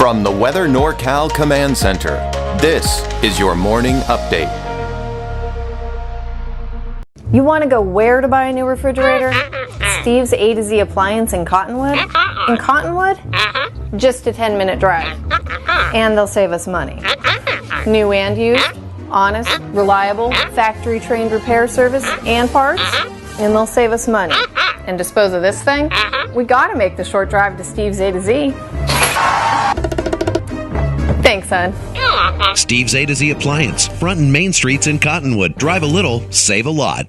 From the Weather NorCal Command Center, this is your morning update. You want to go where to buy a new refrigerator? Steve's A to Z Appliance in Cottonwood? In Cottonwood? Just a 10-minute drive. And they'll save us money. New and used, honest, reliable, factory-trained repair service and parts, and they'll save us money. And dispose of this thing? We gotta make the short drive to Steve's A to Z. Thanks, hon. Steve's A to Z Appliance, front and main streets in Cottonwood. Drive a little, save a lot.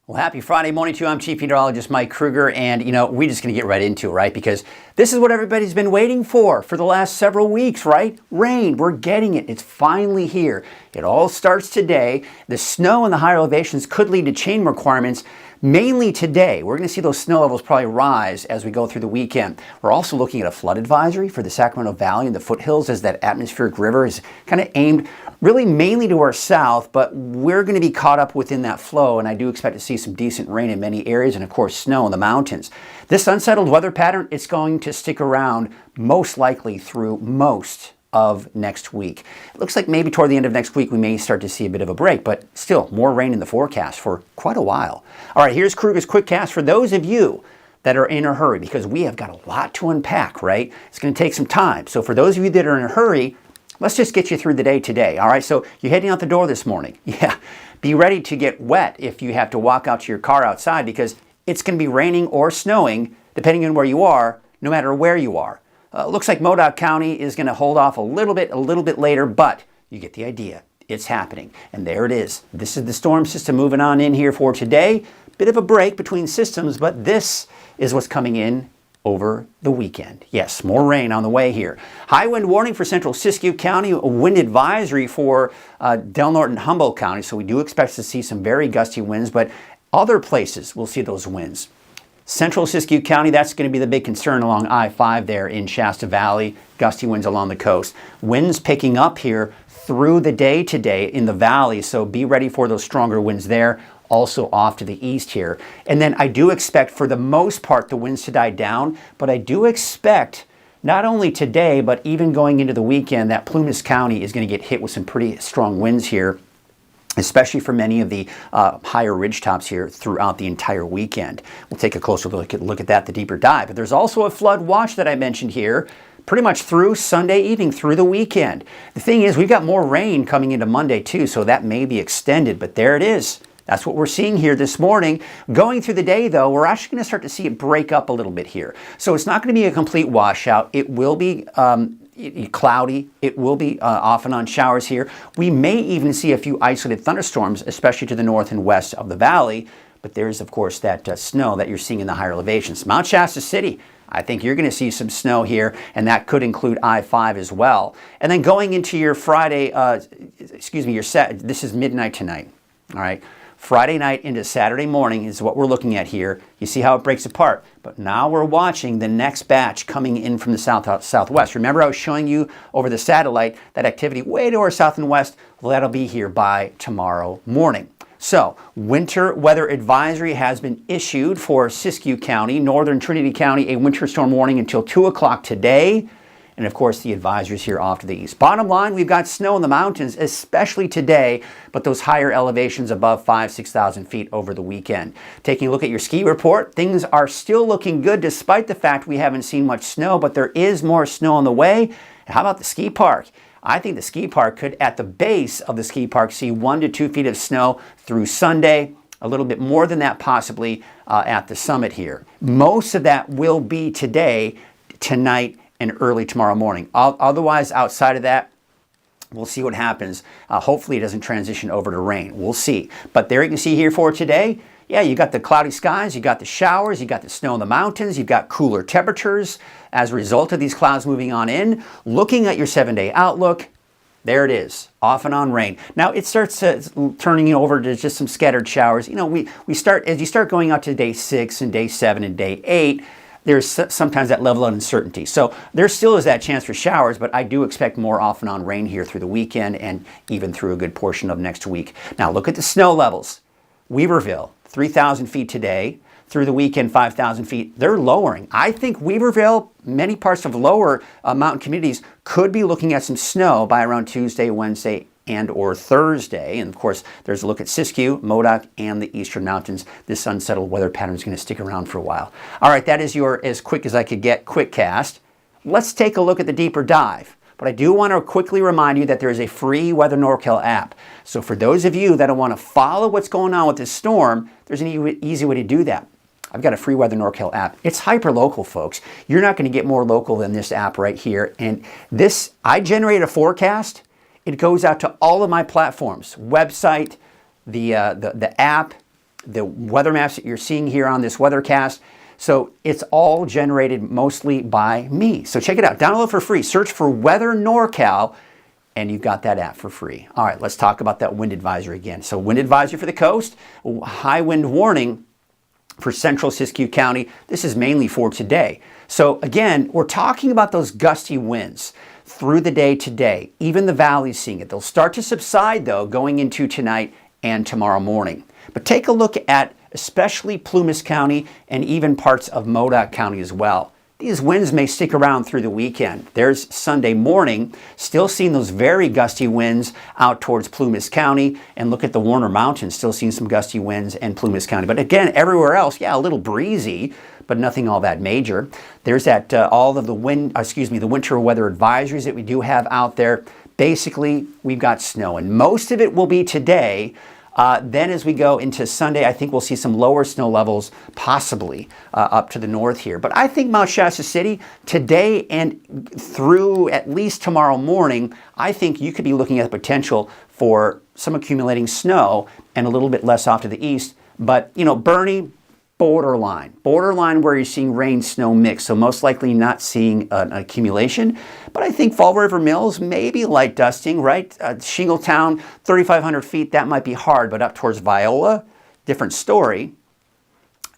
Well, happy Friday morning to you. I'm Chief Meteorologist Mike Kruger, and we're just going to get right into it, right? Because this is what everybody's been waiting for the last several weeks, right? Rain, we're getting it. It's finally here. It all starts today. The snow and the higher elevations could lead to chain requirements. Mainly today. We're going to see those snow levels probably rise as we go through the weekend. We're also looking at a flood advisory for the Sacramento Valley and the foothills as that atmospheric river is kind of aimed really mainly to our south, but we're going to be caught up within that flow, and I do expect to see some decent rain in many areas and, of course, snow in the mountains. This unsettled weather pattern, it's going to stick around most likely through most of next week. It looks like maybe toward the end of next week we may start to see a bit of a break, but still more rain in the forecast for quite a while. All right, here's Kruger's Quickcast for those of you that are in a hurry, because we have got a lot to unpack, right? It's going to take some time. So for those of you that are in a hurry, let's just get you through the day today. All right, so you're heading out the door this morning. Yeah, be ready to get wet if you have to walk out to your car outside, because it's going to be raining or snowing depending on where you are, no matter where you are. Looks like Modoc County is going to hold off a little bit later, but you get the idea. It's happening. And there it is. This is the storm system moving on in here for today. Bit of a break between systems, but this is what's coming in over the weekend. Yes, more rain on the way here. High wind warning for central Siskiyou County, a wind advisory for Del Norte and Humboldt County. So we do expect to see some very gusty winds, but other places will see those winds. Central Siskiyou County, that's going to be the big concern along I-5 there in Shasta Valley. Gusty winds along the coast. Winds picking up here through the day today in the valley, so be ready for those stronger winds there. Also off to the east here. And then I do expect for the most part the winds to die down, but I do expect not only today, but even going into the weekend, that Plumas County is going to get hit with some pretty strong winds here, especially for many of the higher ridge tops here throughout the entire weekend. We'll take a closer look at that, the deeper dive. But there's also a flood watch that I mentioned here, pretty much through Sunday evening, through the weekend. The thing is, we've got more rain coming into Monday too, so that may be extended, but there it is. That's what we're seeing here this morning. Going through the day, though, we're actually going to start to see it break up a little bit here. So it's not going to be a complete washout. It will be cloudy. It will be off and on showers here. We may even see a few isolated thunderstorms, especially to the north and west of the valley. But there's, of course, that snow that you're seeing in the higher elevations. Mount Shasta City, I think you're going to see some snow here, and that could include I-5 as well. And then going into your Friday, this is midnight tonight, all right? Friday night into Saturday morning is what we're looking at here. You see how it breaks apart. But now we're watching the next batch coming in from the southwest. Remember I was showing you over the satellite that activity way to our south and west? Well, that'll be here by tomorrow morning. So, winter weather advisory has been issued for Siskiyou County, northern Trinity County, a winter storm warning until 2 o'clock today. And of course, the advisories here off to the east. Bottom line, we've got snow in the mountains, especially today, but those higher elevations above 6,000 feet over the weekend. Taking a look at your ski report, things are still looking good despite the fact we haven't seen much snow, but there is more snow on the way. How about the ski park? I think the ski park could, at the base of the ski park, see 1 to 2 feet of snow through Sunday. A little bit more than that possibly at the summit here. Most of that will be today, tonight, and early tomorrow morning. Otherwise, outside of that, we'll see what happens. Hopefully it doesn't transition over to rain. We'll see. But there you can see here for today, yeah, you got the cloudy skies, you got the showers, you got the snow in the mountains, you've got cooler temperatures as a result of these clouds moving on in. Looking at your 7-day outlook, there it is, off and on rain. Now it starts turning over to just some scattered showers. We start, as you start going out to day 6 and day 7 and day 8, there's sometimes that level of uncertainty. So there still is that chance for showers, but I do expect more off and on rain here through the weekend and even through a good portion of next week. Now look at the snow levels. Weaverville, 3,000 feet today, through the weekend, 5,000 feet. They're lowering. I think Weaverville, many parts of lower mountain communities could be looking at some snow by around Tuesday, Wednesday, and or Thursday. And of course, there's a look at Siskiyou, Modoc, and the Eastern Mountains. This unsettled weather pattern is going to stick around for a while. All right, that is your as quick as I could get quick cast. Let's take a look at the deeper dive. But I do want to quickly remind you that there is a free Weather NorCal app. So for those of you that want to follow what's going on with this storm, there's an easy way to do that. I've got a free Weather NorCal app. It's hyper local, folks. You're not going to get more local than this app right here. And this, I generate a forecast. It goes out to all of my platforms, website, the app, the weather maps that you're seeing here on this weathercast. So it's all generated mostly by me. So check it out. Download it for free. Search for Weather NorCal, and you've got that app for free. All right, let's talk about that wind advisory again. So wind advisory for the coast, high wind warning for central Siskiyou County. This is mainly for today. So again, we're talking about those gusty winds through the day today. Even the valley's seeing it. They'll start to subside, though, going into tonight and tomorrow morning. But take a look at especially Plumas County and even parts of Modoc County as well. These winds may stick around through the weekend. There's Sunday morning, still seeing those very gusty winds out towards Plumas County. And look at the Warner Mountains, still seeing some gusty winds in Plumas County. But again, everywhere else, yeah, a little breezy, but nothing all that major. There's that all of the the winter weather advisories that we do have out there. Basically, we've got snow, and most of it will be today. Then as we go into Sunday, I think we'll see some lower snow levels, possibly up to the north here. But I think Mount Shasta City, today and through at least tomorrow morning, I think you could be looking at the potential for some accumulating snow and a little bit less off to the east. But, you know, Bernie, borderline where you're seeing rain snow mix, so most likely not seeing an accumulation. But I think Fall River Mills, maybe light dusting, right? Shingletown, 3,500 feet, that might be hard, but up towards Viola, different story.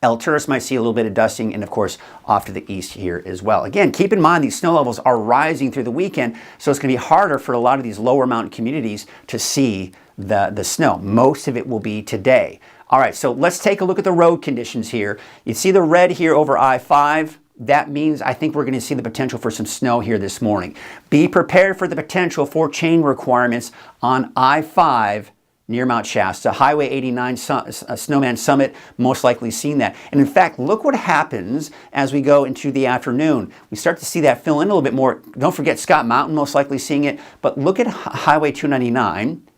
El Turris might see a little bit of dusting, and of course off to the east here as well. Again, keep in mind these snow levels are rising through the weekend, so it's going to be harder for a lot of these lower mountain communities to see the snow. Most of it will be today. All right, so let's take a look at the road conditions here. You see the red here over I-5. That means I think we're going to see the potential for some snow here this morning. Be prepared for the potential for chain requirements on I-5 near Mount Shasta. Highway 89 Snowman Summit, most likely seeing that. And in fact, look what happens as we go into the afternoon. We start to see that fill in a little bit more. Don't forget Scott Mountain, most likely seeing it. But look at Highway 299.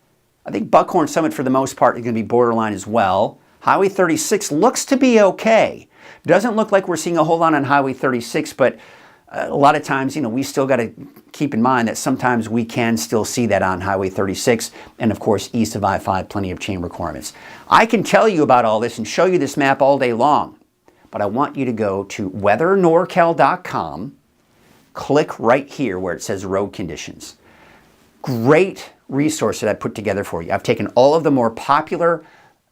I think Buckhorn Summit, for the most part, is going to be borderline as well. Highway 36 looks to be okay. Doesn't look like we're seeing a whole lot on Highway 36, but a lot of times, you know, we still got to keep in mind that sometimes we can still see that on Highway 36, and of course, east of I-5, plenty of chain requirements. I can tell you about all this and show you this map all day long, but I want you to go to weathernorcal.com, click right here where it says road conditions. Great resource that I put together for you. I've taken all of the more popular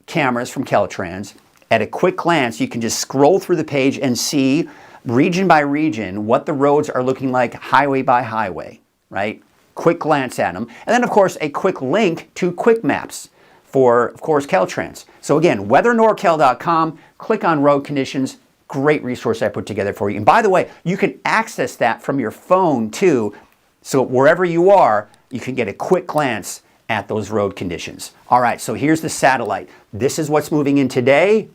cameras from Caltrans. At a quick glance, you can just scroll through the page and see region by region what the roads are looking like highway by highway, right? Quick glance at them. And then, of course, a quick link to quick maps for, of course, Caltrans. So again, weathernorcal.com, click on road conditions. Great resource I put together for you. And by the way, you can access that from your phone too. So wherever you are, you can get a quick glance at those road conditions. All right, so here's the satellite. This is what's moving in today.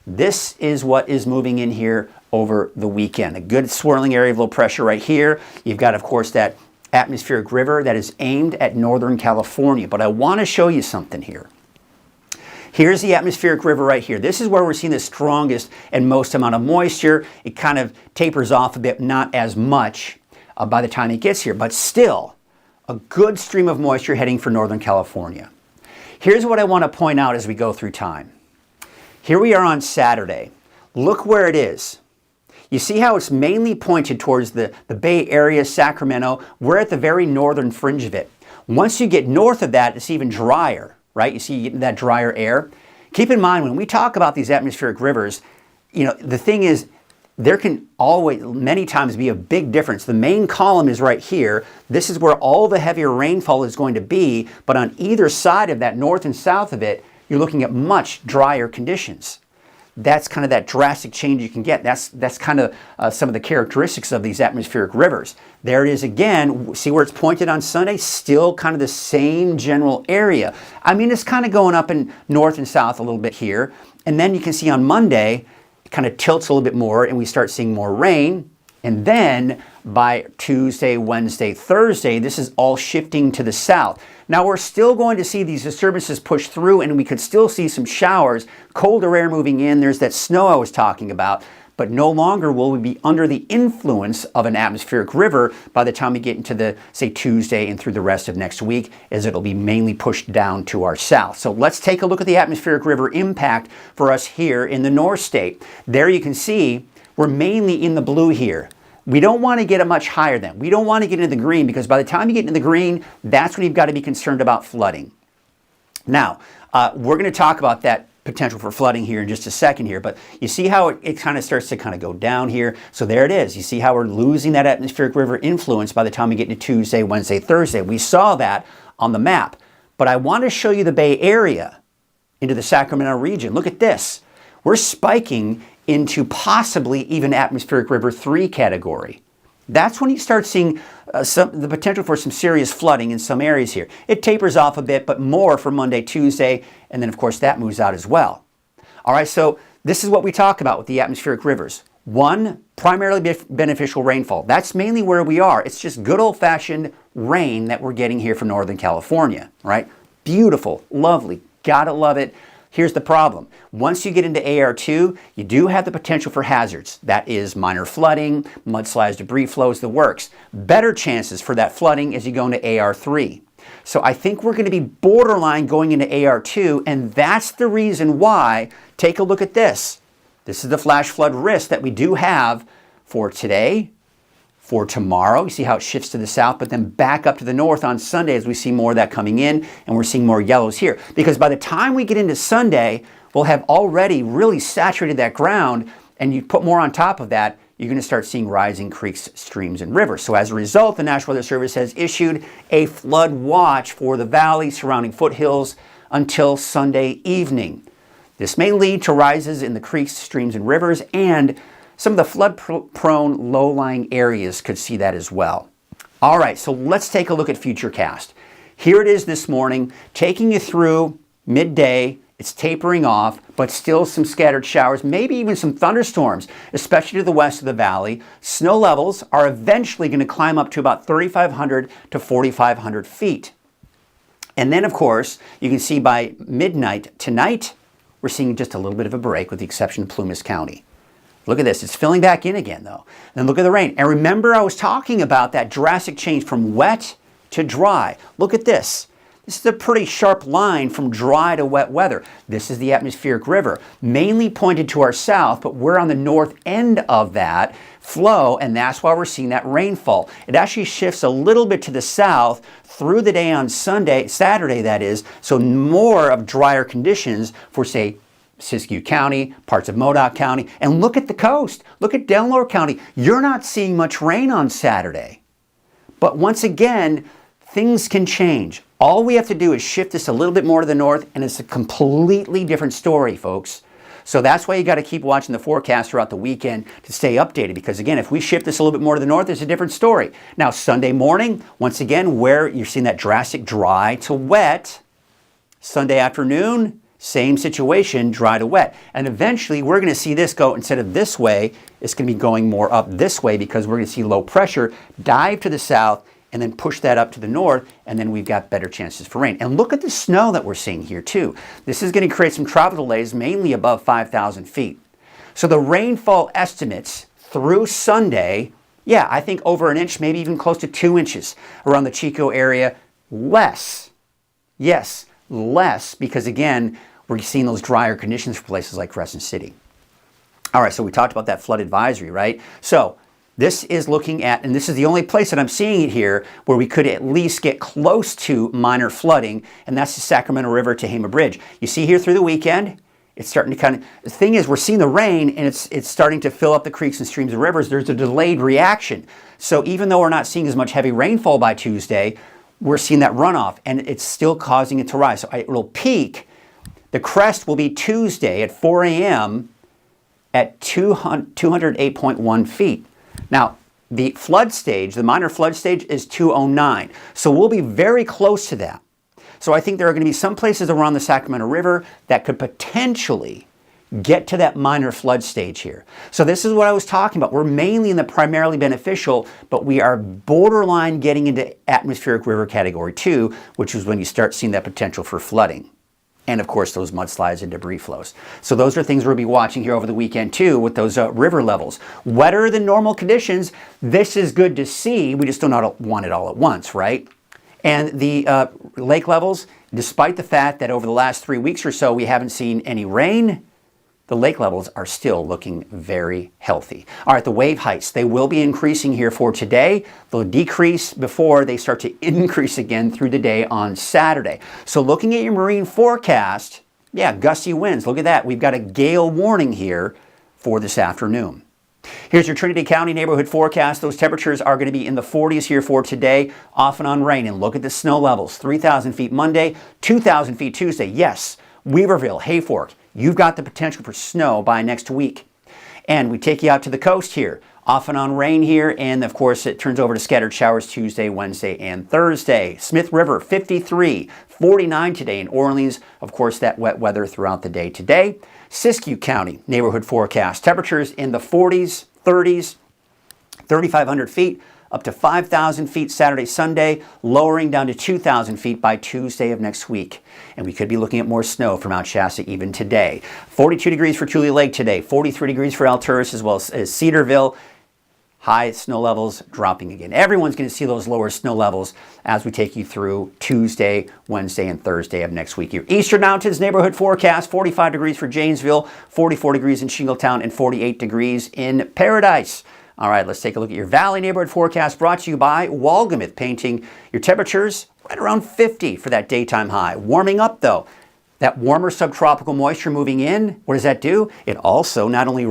This is what is moving in here over the weekend. A good swirling area of low pressure right here. You've got, of course, that atmospheric river that is aimed at Northern California. But I want to show you something here. Here's the atmospheric river right here. This is where we're seeing the strongest and most amount of moisture. It kind of tapers off a bit, not as much by the time it gets here, but still a good stream of moisture heading for Northern California. Here's what I want to point out as we go through time. Here we are on Saturday. Look where it is. You see how it's mainly pointed towards the Bay Area, Sacramento. We're at the very northern fringe of it. Once you get north of that, it's even drier, right? You see you get that drier air. Keep in mind, when we talk about these atmospheric rivers, you know, the thing is, there can always, many times, be a big difference. The main column is right here. This is where all the heavier rainfall is going to be, but on either side of that, north and south of it, you're looking at much drier conditions. That's kind of that drastic change you can get. That's kind of some of the characteristics of these atmospheric rivers. There it is again. See where it's pointed on Sunday? Still kind of the same general area. I mean, it's kind of going up in north and south a little bit here. And then you can see on Monday, it kind of tilts a little bit more and we start seeing more rain. And then by Tuesday, Wednesday, Thursday, this is all shifting to the south. Now we're still going to see these disturbances push through and we could still see some showers, colder air moving in. There's that snow I was talking about, but no longer will we be under the influence of an atmospheric river by the time we get into the, say, Tuesday and through the rest of next week, as it'll be mainly pushed down to our south. So let's take a look at the atmospheric river impact for us here in the North State. There you can see we're mainly in the blue here. We don't want to get it much higher than. We don't want to get into the green because by the time you get into the green, that's when you've got to be concerned about flooding. Now, we're going to talk about that potential for flooding here in just a second here, but you see how it kind of starts to kind of go down here. So there it is. You see how we're losing that atmospheric river influence by the time we get into Tuesday, Wednesday, Thursday. We saw that on the map. But I want to show you the Bay Area into the Sacramento region. Look at this. We're spiking into possibly even atmospheric river 3 category. That's when you start seeing the potential for some serious flooding in some areas here. It tapers off a bit, but more for Monday, Tuesday, and then of course that moves out as well. All right, so this is what we talk about with the atmospheric rivers. 1, primarily beneficial rainfall. That's mainly where we are. It's just good old-fashioned rain that we're getting here from Northern California, right? Beautiful, lovely, gotta love it. Here's the problem. Once you get into AR2, you do have the potential for hazards. That is minor flooding, mudslides, debris flows, the works. Better chances for that flooding as you go into AR3. So I think we're going to be borderline going into AR2, and that's the reason why, take a look at this. This is the flash flood risk that we do have for today, for tomorrow. You see how it shifts to the south, but then back up to the north on Sunday as we see more of that coming in, and we're seeing more yellows here. Because by the time we get into Sunday, we'll have already really saturated that ground, and you put more on top of that, you're going to start seeing rising creeks, streams, and rivers. So as a result, the National Weather Service has issued a flood watch for the valley surrounding foothills until Sunday evening. This may lead to rises in the creeks, streams, and rivers, and some of the flood-prone low-lying areas could see that as well. All right, so let's take a look at futurecast. Here it is this morning, taking you through midday. It's tapering off, but still some scattered showers, maybe even some thunderstorms, especially to the west of the valley. Snow levels are eventually going to climb up to about 3,500 to 4,500 feet. And then, of course, you can see by midnight tonight, we're seeing just a little bit of a break with the exception of Plumas County. Look at this. It's filling back in again, though. And look at the rain. And remember, I was talking about that drastic change from wet to dry. Look at this. This is a pretty sharp line from dry to wet weather. This is the atmospheric river, mainly pointed to our south, but we're on the north end of that flow, and that's why we're seeing that rainfall. It actually shifts a little bit to the south through the day on Saturday, that is, so more of drier conditions for, say, Siskiyou County, parts of Modoc County, and look at the coast. Look at Delaware County. You're not seeing much rain on Saturday. But once again, things can change. All we have to do is shift this a little bit more to the north, and it's a completely different story, folks. So that's why you got to keep watching the forecast throughout the weekend to stay updated, because again, if we shift this a little bit more to the north, it's a different story. Now, Sunday morning, once again, where you're seeing that drastic dry to wet. Sunday afternoon, same situation, dry to wet. And eventually we're going to see this go, instead of this way, it's going to be going more up this way because we're going to see low pressure dive to the south and then push that up to the north, and then we've got better chances for rain. And look at the snow that we're seeing here too. This is going to create some travel delays, mainly above 5,000 feet. So the rainfall estimates through Sunday, yeah, I think over an inch, maybe even close to 2 inches around the Chico area. Less. Yes, less, because again, we're seeing those drier conditions for places like Crescent City. All right, so we talked about that flood advisory, right? So this is looking at, and this is the only place that I'm seeing it here where we could at least get close to minor flooding, and that's the Sacramento River to Hema Bridge. You see here through the weekend, it's starting to kind of, the thing is we're seeing the rain and it's starting to fill up the creeks and streams and rivers. There's a delayed reaction. So even though we're not seeing as much heavy rainfall by Tuesday, we're seeing that runoff, and it's still causing it to rise. So it will peak. The crest will be Tuesday at 4 a.m., at 208.1 feet. Now, the flood stage, the minor flood stage, is 209. So we'll be very close to that. So I think there are going to be some places around the Sacramento River that could potentially get to that minor flood stage here. So this is what I was talking about. We're mainly in the primarily beneficial, but we are borderline getting into atmospheric river category 2, which is when you start seeing that potential for flooding. And of course, those mudslides and debris flows. So those are things we'll be watching here over the weekend too with those river levels. Wetter than normal conditions. This is good to see. We just do not want it all at once, right? And the lake levels, despite the fact that over the last 3 weeks or so we haven't seen any rain, the lake levels are still looking very healthy. All right, the wave heights, they will be increasing here for today. They'll decrease before they start to increase again through the day on Saturday. So looking at your marine forecast, yeah, gusty winds. Look at that. We've got a gale warning here for this afternoon. Here's your Trinity County neighborhood forecast. Those temperatures are going to be in the 40s here for today, off and on rain. And look at the snow levels. 3,000 feet Monday, 2,000 feet Tuesday. Yes, Weaverville, Hayfork, you've got the potential for snow by next week. And we take you out to the coast here. Off and on rain here, and of course it turns over to scattered showers Tuesday, Wednesday, and Thursday. Smith River, 53, 49 today in Orleans. Of course, that wet weather throughout the day today. Siskiyou County neighborhood forecast. Temperatures in the 40s, 30s, 3,500 feet, up to 5,000 feet Saturday, Sunday, lowering down to 2,000 feet by Tuesday of next week. And we could be looking at more snow for Mount Shasta even today. 42 degrees for Tule Lake today, 43 degrees for Alturas as well as Cedarville. High snow levels dropping again. Everyone's going to see those lower snow levels as we take you through Tuesday, Wednesday, and Thursday of next week. Your Eastern Mountains neighborhood forecast, 45 degrees for Janesville, 44 degrees in Shingletown, and 48 degrees in Paradise. All right, let's take a look at your Valley neighborhood forecast brought to you by Walgamith Painting. Your temperatures right around 50 for that daytime high. Warming up though. That warmer subtropical moisture moving in, what does that do? It also not only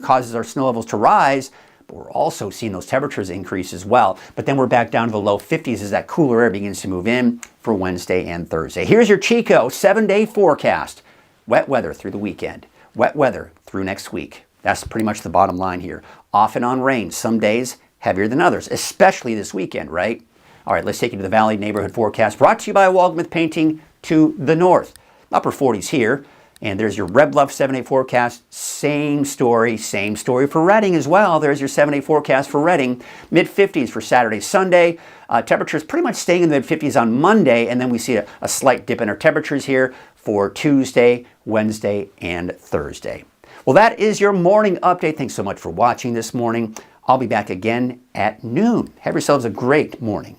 causes our snow levels to rise, but we're also seeing those temperatures increase as well. But then we're back down to the low 50s as that cooler air begins to move in for Wednesday and Thursday. Here's your Chico 7-day forecast. Wet weather through the weekend. Wet weather through next week. That's pretty much the bottom line here. Off and on rain, some days heavier than others, especially this weekend, right? All right, let's take you to the Valley neighborhood forecast brought to you by Walgamith Painting to the north. Upper 40s here. And there's your Red Bluff 7-day forecast. Same story for Redding as well. There's your 7-day forecast for Redding. Mid-50s for Saturday, Sunday. Temperatures pretty much staying in the mid-50s on Monday, and then we see a slight dip in our temperatures here for Tuesday, Wednesday, and Thursday. Well, that is your morning update. Thanks so much for watching this morning. I'll be back again at noon. Have yourselves a great morning.